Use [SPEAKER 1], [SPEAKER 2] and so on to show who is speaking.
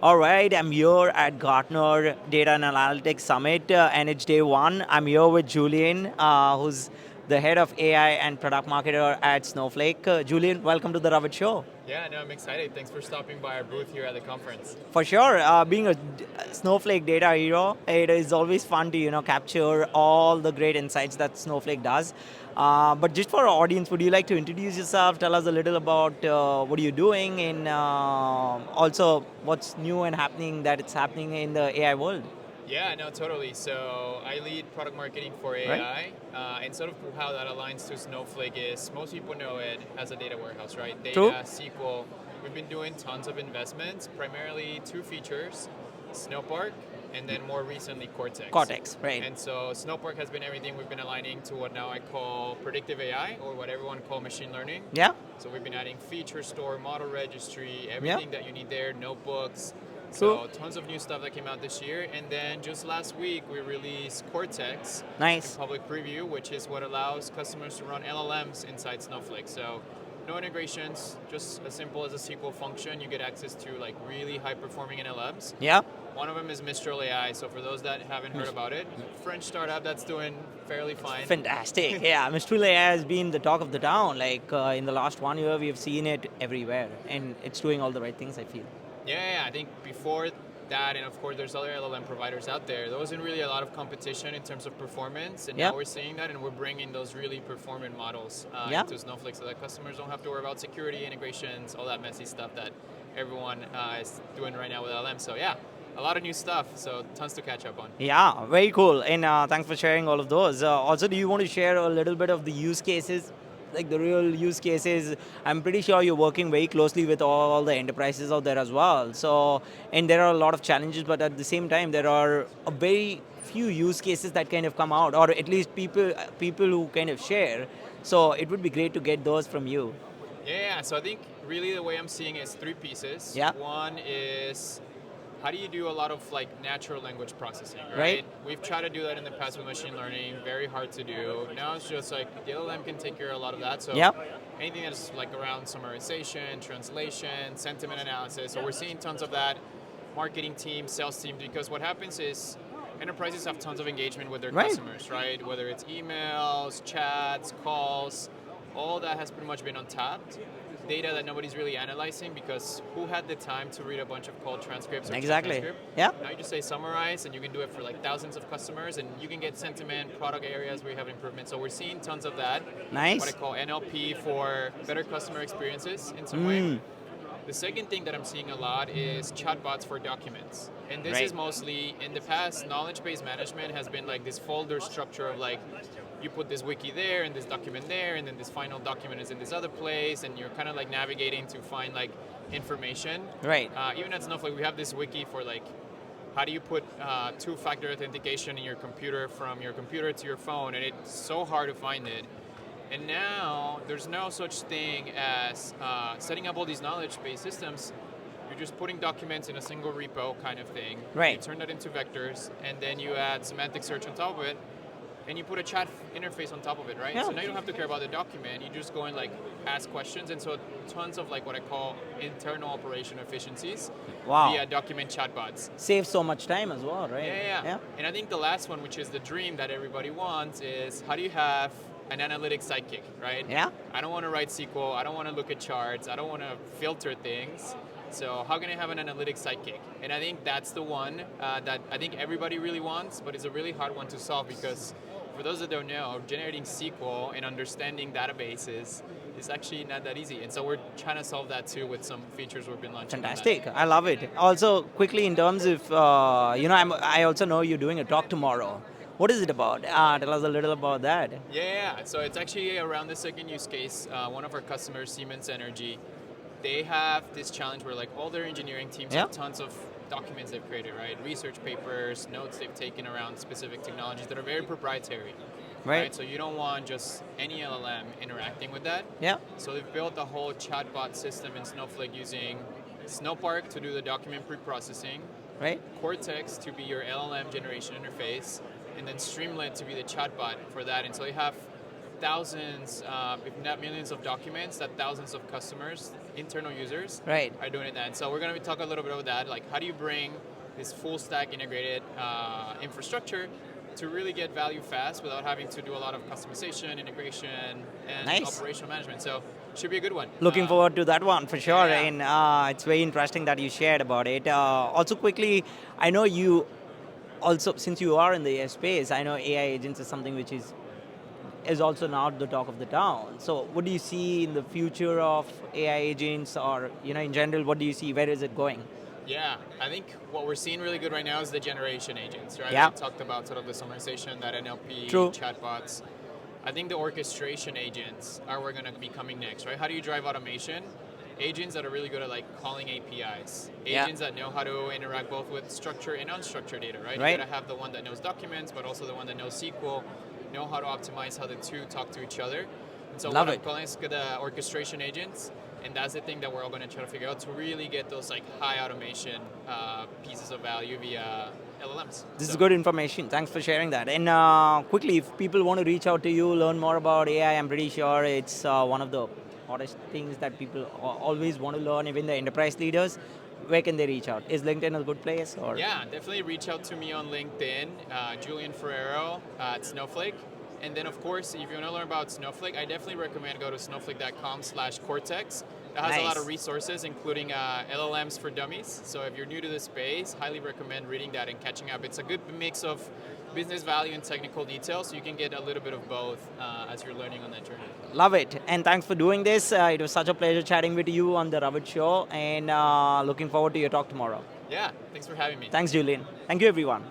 [SPEAKER 1] All right, I'm here at Gartner Data and Analytics Summit, and it's day one. I'm here with Julian, who's the head of AI and product marketer at Snowflake. Julian, welcome to the Rabbit Show.
[SPEAKER 2] Yeah, no, I'm excited. Thanks for stopping by our booth here at the conference.
[SPEAKER 1] For sure, being a Snowflake data hero, it is always fun to capture all the great insights that Snowflake does. But just for our audience, would you like to introduce yourself? Tell us a little about what are you doing, and also what's new and happening that it's happening in the AI world.
[SPEAKER 2] Yeah, no, totally. So I lead product marketing for
[SPEAKER 1] Right?
[SPEAKER 2] AI, and sort of how that aligns to Snowflake is most people know it as a data warehouse, right?
[SPEAKER 1] True.
[SPEAKER 2] Data, SQL. We've been doing tons of investments, primarily two features, Snowpark, and then more recently Cortex.
[SPEAKER 1] Cortex, right?
[SPEAKER 2] And so Snowpark has been everything we've been aligning to what now I call predictive AI, or what everyone call machine learning.
[SPEAKER 1] Yeah.
[SPEAKER 2] So we've been adding feature store, model registry, everything
[SPEAKER 1] Yeah.
[SPEAKER 2] that you need there, notebooks.
[SPEAKER 1] True.
[SPEAKER 2] So tons of new stuff that came out this year. And then just last week we released Cortex in
[SPEAKER 1] Nice.
[SPEAKER 2] public preview, which is what allows customers to run LLMs inside Snowflake. So no integrations, just as simple as a SQL function. You get access to like really high performing LLMs.
[SPEAKER 1] Yeah.
[SPEAKER 2] One of them is Mistral AI. So for those that haven't heard about it, French startup that's doing fairly fine.
[SPEAKER 1] Fantastic. Yeah, Mistral AI has been the talk of the town. Like in the last 1 year, we've seen it everywhere, and it's doing all the right things, I feel.
[SPEAKER 2] Yeah, I think before that, and of course there's other LLM providers out there, there wasn't really a lot of competition in terms of performance, and
[SPEAKER 1] Yeah.
[SPEAKER 2] now we're seeing that, and we're bringing those really performant models
[SPEAKER 1] Yeah.
[SPEAKER 2] into Snowflake so that customers don't have to worry about security integrations, all that messy stuff that everyone is doing right now with LLM. So yeah, a lot of new stuff, so tons to catch up on.
[SPEAKER 1] Yeah, very cool. And thanks for sharing all of those. Also, do you want to share a little bit of the use cases, like the real use cases? I'm pretty sure you're working very closely with all the enterprises out there as well. So, and there are a lot of challenges, but at the same time, there are a very few use cases that kind of come out, or at least people who kind of share. So it would be great to get those from you.
[SPEAKER 2] Yeah, so I think really the way I'm seeing it is three pieces.
[SPEAKER 1] Yeah.
[SPEAKER 2] One is how do you do a lot of like natural language processing, right?
[SPEAKER 1] Right.
[SPEAKER 2] We've tried to do that in the past with machine learning, very hard to do. Now it's just like the LLM can take care of a lot of that. So
[SPEAKER 1] Yeah.
[SPEAKER 2] anything that's like around summarization, translation, sentiment analysis. So we're seeing tons of that. Marketing team, sales team, because what happens is enterprises have tons of engagement with their
[SPEAKER 1] Right.
[SPEAKER 2] customers, right? Whether it's emails, chats, calls, all that has pretty much been untapped. Data that nobody's really analyzing because who had the time to read a bunch of call transcripts or chat
[SPEAKER 1] Exactly.
[SPEAKER 2] transcript?
[SPEAKER 1] Yeah.
[SPEAKER 2] Now you just say summarize and you can do it for like thousands of customers and you can get sentiment, product areas where you have improvement. So we're seeing tons of that.
[SPEAKER 1] Nice.
[SPEAKER 2] What I call NLP for better customer experiences in some way. The second thing that I'm seeing a lot is chatbots for documents. And this
[SPEAKER 1] Right.
[SPEAKER 2] is mostly, in the past, knowledge-based management has been like this folder structure of like, you put this wiki there and this document there, and then this final document is in this other place, and you're kind of like navigating to find like information.
[SPEAKER 1] Right.
[SPEAKER 2] Even at Snowflake, we have this wiki for like, how do you put two-factor authentication in your computer from your computer to your phone, and it's so hard to find it. And now there's no such thing as setting up all these knowledge-based systems. You're just putting documents in a single repo kind of thing.
[SPEAKER 1] Right.
[SPEAKER 2] You turn that into vectors, and then you add semantic search on top of it, and you put a chat interface on top of it, right?
[SPEAKER 1] Yeah.
[SPEAKER 2] So now you don't have to care about the document. You just go and like ask questions, and so tons of like what I call internal operation efficiencies
[SPEAKER 1] Wow.
[SPEAKER 2] via document chatbots.
[SPEAKER 1] Saves so much time as well, right?
[SPEAKER 2] Yeah. And I think the last one, which is the dream that everybody wants, is how do you have an analytics sidekick, right?
[SPEAKER 1] Yeah.
[SPEAKER 2] I don't want to write SQL. I don't want to look at charts. I don't want to filter things. So how can I have an analytics sidekick? And I think that's the one that I think everybody really wants, but it's a really hard one to solve because for those that don't know, generating SQL and understanding databases is actually not that easy. And so we're trying to solve that too with some features we've been launching.
[SPEAKER 1] Fantastic. I love it. Also, quickly in terms of, I also know you're doing a talk tomorrow. What is it about? Tell us a little about that.
[SPEAKER 2] Yeah, so it's actually around the second use case. One of our customers, Siemens Energy, they have this challenge where like all their engineering teams
[SPEAKER 1] Yeah.
[SPEAKER 2] have tons of documents they've created, right? Research papers, notes they've taken around specific technologies that are very proprietary.
[SPEAKER 1] Right.
[SPEAKER 2] So you don't want just any LLM interacting with that.
[SPEAKER 1] Yeah.
[SPEAKER 2] So they've built a whole chatbot system in Snowflake using Snowpark to do the document pre-processing,
[SPEAKER 1] Right.
[SPEAKER 2] Cortex to be your LLM generation interface, and then Streamlit to be the chatbot for that. And so you have thousands, if not millions of documents that thousands of customers internal users
[SPEAKER 1] Right.
[SPEAKER 2] are doing it. And so we're going to talk a little bit about that. Like, how do you bring this full stack integrated infrastructure to really get value fast without having to do a lot of customization, integration, and
[SPEAKER 1] Nice.
[SPEAKER 2] operational management. So should be a good one.
[SPEAKER 1] Looking forward to that one for sure,
[SPEAKER 2] yeah.
[SPEAKER 1] and it's very interesting that you shared about it. Also, quickly, I know you also, since you are in the AI space, I know AI agents is something which is also now the talk of the town. So, what do you see in the future of AI agents, or in general, what do you see? Where is it going?
[SPEAKER 2] Yeah, I think what we're seeing really good right now is the generation agents, right?
[SPEAKER 1] Yeah.
[SPEAKER 2] I talked about sort of the summarization, that NLP,
[SPEAKER 1] True.
[SPEAKER 2] chatbots. I think the orchestration agents are where going to be coming next, right? How do you drive automation? Agents that are really good at like calling APIs.
[SPEAKER 1] Yeah.
[SPEAKER 2] Agents that know how to interact both with structured and unstructured data, right?
[SPEAKER 1] Right.
[SPEAKER 2] You gotta have the one that knows documents, but also the one that knows SQL, know how to optimize how the two talk to each other. And so
[SPEAKER 1] Love
[SPEAKER 2] what
[SPEAKER 1] it.
[SPEAKER 2] I'm calling is the orchestration agents, and that's the thing that we're all going to try to figure out to really get those like high automation pieces of value via LLMs.
[SPEAKER 1] This is
[SPEAKER 2] So-
[SPEAKER 1] good information. Thanks for sharing that. And quickly, if people want to reach out to you, learn more about AI, I'm pretty sure it's one of the hottest things that people always want to learn, even the enterprise leaders. Where can they reach out? Is LinkedIn a good place? Or
[SPEAKER 2] Yeah, definitely reach out to me on LinkedIn, Julian Forero at Snowflake. And then, of course, if you want to learn about Snowflake, I definitely recommend go to snowflake.com/cortex. That has a lot
[SPEAKER 1] Nice.
[SPEAKER 2] of resources, including LLMs for dummies. So if you're new to this space, highly recommend reading that and catching up. It's a good mix of business value and technical details, so you can get a little bit of both as you're learning on that journey.
[SPEAKER 1] Love it. And thanks for doing this. It was such a pleasure chatting with you on the Ravid Show, and looking forward to your talk tomorrow.
[SPEAKER 2] Yeah, thanks for having me.
[SPEAKER 1] Thanks, Julian. Thank you, everyone.